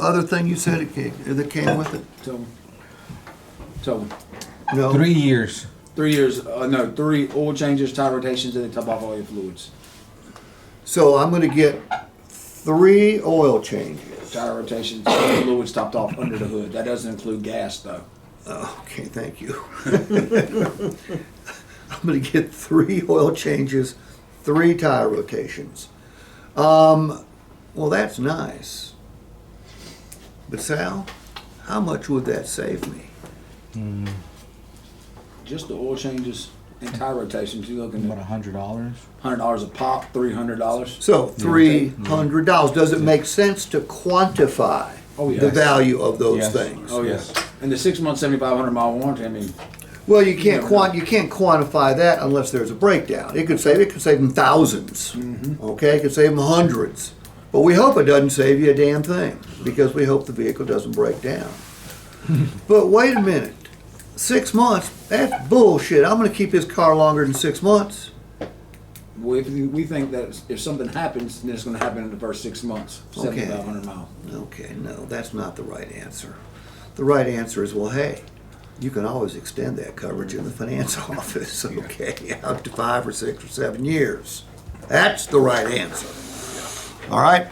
other thing you said that came with it? So No. 3 years. 3 years, no, 3 oil changes, tire rotations, and then top off all your fluids. So I'm going to get 3 oil changes. Tire rotations, fluids topped off under the hood. That doesn't include gas though. Okay, thank you. I'm going to get 3 oil changes, 3 tire rotations. Well, that's nice. But Sal, how much would that save me? Just the oil changes and tire rotations, you're looking About at $100. $100 a pop, $300. So $300. Does it make sense to quantify Oh, yes. the value of those Yes. things? Oh yes. And the 6 month, 7,500 mile warranty. I mean, Well, you can't quantify that unless there's a breakdown. It could save them thousands. Okay, it could save them hundreds. But we hope it doesn't save you a damn thing because we hope the vehicle doesn't break down. But wait a minute. 6 months? That's bullshit. I'm going to keep this car longer than 6 months. we think that if something happens, then it's going to happen in the first 6 months. Okay. 7,500 miles. Okay, no, that's not the right answer. The right answer is, well, hey, you can always extend that coverage in the finance office, okay, out to 5 or 6 or 7 years. That's the right answer. All right?